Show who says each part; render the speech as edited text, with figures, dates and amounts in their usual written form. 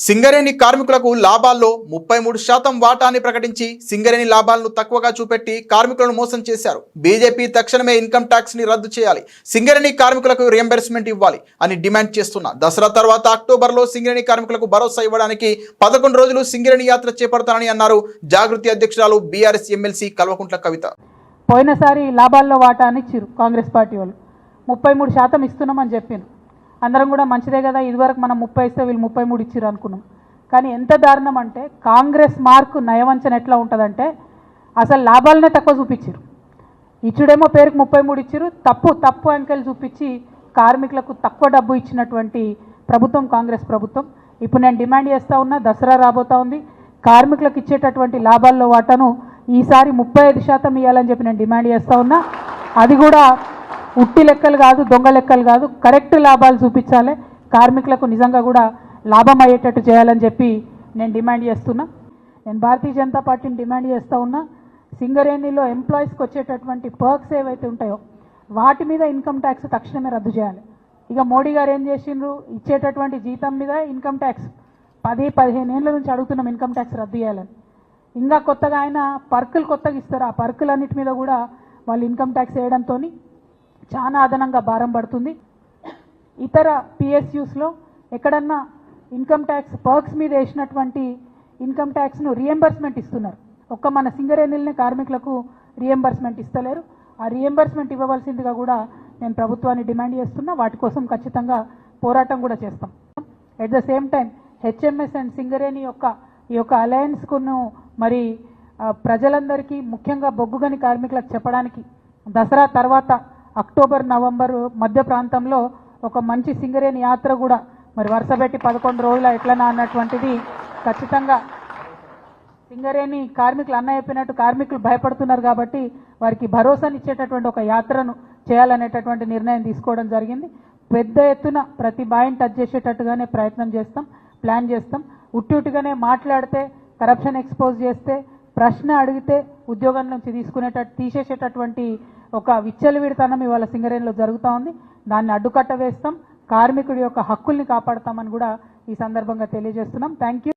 Speaker 1: సింగరేణి కార్మికులకు లాభాల్లో 33% వాటాని ప్రకటించి సింగరేణి లాభాలను తక్కువగా చూపెట్టి కార్మికులను మోసం చేశారు. బీజేపీ తక్షణమే ఇన్కమ్ ట్యాక్స్ ని రద్దు చేయాలి, సింగరేణి కార్మికులకు రియంబర్స్మెంట్ ఇవ్వాలి అని డిమాండ్ చేస్తున్నా. దసరా తర్వాత అక్టోబర్లో సింగరేణి కార్మికులకు భరోసా ఇవ్వడానికి 11 రోజులు సింగరేణి యాత్ర చేపడతానని అన్నారు జాగృతి అధ్యక్షురాలు బీఆర్ఎస్ ఎమ్మెల్సీ కల్వకుంట్ల కవిత.
Speaker 2: పోయినసారి లాభాల్లో వాటాని ఇచ్చిరు కాంగ్రెస్ పార్టీ వాళ్ళు 33% ఇస్తున్నామని చెప్పారు. అందరం కూడా మంచిదే కదా, ఇదివరకు మనం 30 ఇస్తే వీళ్ళు 33 ఇచ్చిరు అనుకున్నాం. కానీ ఎంత దారుణం అంటే కాంగ్రెస్ మార్కు నయవంచన ఎట్లా ఉంటుందంటే అసలు లాభాలనే తక్కువ చూపించారు. ఇచ్చుడేమో పేరుకు 33 ఇచ్చిరు, తప్పు అంకెలు చూపించి కార్మికులకు తక్కువ డబ్బు ఇచ్చినటువంటి ప్రభుత్వం కాంగ్రెస్ ప్రభుత్వం. ఇప్పుడు నేను డిమాండ్ చేస్తూ ఉన్నా, దసరా రాబోతూ ఉంది, కార్మికులకు ఇచ్చేటటువంటి లాభాల్లో వాటాను ఈసారి 35% ఇవ్వాలని చెప్పి నేను డిమాండ్ చేస్తూ ఉన్నా. అది కూడా ఉట్టి లెక్కలు కాదు, దొంగ లెక్కలు కాదు, కరెక్ట్ లాభాలు చూపించాలి, కార్మికులకు నిజంగా కూడా లాభం అయ్యేటట్టు చేయాలని చెప్పి నేను డిమాండ్ చేస్తున్నా. నేను భారతీయ జనతా పార్టీని డిమాండ్ చేస్తూ ఉన్నా, సింగరేణిలో ఎంప్లాయీస్కి వచ్చేటటువంటి పర్క్స్ ఏవైతే ఉంటాయో వాటి మీద ఇన్కమ్ ట్యాక్స్ తక్షణమే రద్దు చేయాలి. ఇక మోడీ గారు ఏం చేసిండ్రు, ఇచ్చేటటువంటి జీతం మీద ఇన్కమ్ ట్యాక్స్ 10-15 ఏళ్ళ నుంచి అడుగుతున్నాం ఇన్కమ్ ట్యాక్స్ రద్దు చేయాలని. ఇంకా కొత్తగా ఆయన పర్కులు కొత్తగా ఇస్తారు, ఆ పర్కులన్నిటి మీద కూడా వాళ్ళు ఇన్కమ్ ట్యాక్స్ వేయడంతో చాలా అదనంగా భారం పడుతుంది. ఇతర పిఎస్యూస్లో ఎక్కడన్నా ఇన్కమ్ ట్యాక్స్ పర్క్స్ మీద వేసినటువంటి ఇన్కమ్ ట్యాక్స్ను రియంబర్స్మెంట్ ఇస్తున్నారు. ఒక్క మన సింగరేణిలనే కార్మికులకు రియంబర్స్మెంట్ ఇస్తలేరు. ఆ రియంబర్స్మెంట్ ఇవ్వవలసిందిగా కూడా నేను ప్రభుత్వాన్ని డిమాండ్ చేస్తున్నా. వాటి కోసం ఖచ్చితంగా పోరాటం కూడా చేస్తాం. At the same time HMS and Singareni ఈ యొక్క అలయన్స్కును మరి ప్రజలందరికీ ముఖ్యంగా బొగ్గుగని కార్మికులకు చెప్పడానికి దసరా తర్వాత అక్టోబర్ నవంబర్ మధ్య ప్రాంతంలో ఒక మంచి సింగరేణి యాత్ర కూడా మరి వరుసపెట్టి 11 రోజుల ఎట్లనా అన్నటువంటిది ఖచ్చితంగా సింగరేణి కార్మికులు అన్న చెప్పినట్టు కార్మికులు భయపడుతున్నారు కాబట్టి వారికి భరోసానిచ్చేటటువంటి ఒక యాత్రను చేయాలనేటటువంటి నిర్ణయం తీసుకోవడం జరిగింది. పెద్ద ఎత్తున ప్రతి బాయిని టచ్ చేసేటట్టుగానే ప్రయత్నం చేస్తాం, ప్లాన్ చేస్తాం. ఉట్టిగానే మాట్లాడితే, కరప్షన్ ఎక్స్పోజ్ చేస్తే, ప్రశ్న అడిగితే ఉద్యోగం నుంచి తీసేసేటటువంటి ఒక విచ్చలవిడితనం ఇవాళ సింగరేణిలో జరుగుతూ ఉంది. దాన్ని అడ్డుకట్ట వేస్తాం, కార్మికుడి యొక్క హక్కుల్ని కాపాడతామని కూడా ఈ సందర్భంగా తెలియజేస్తున్నాం. Thank you.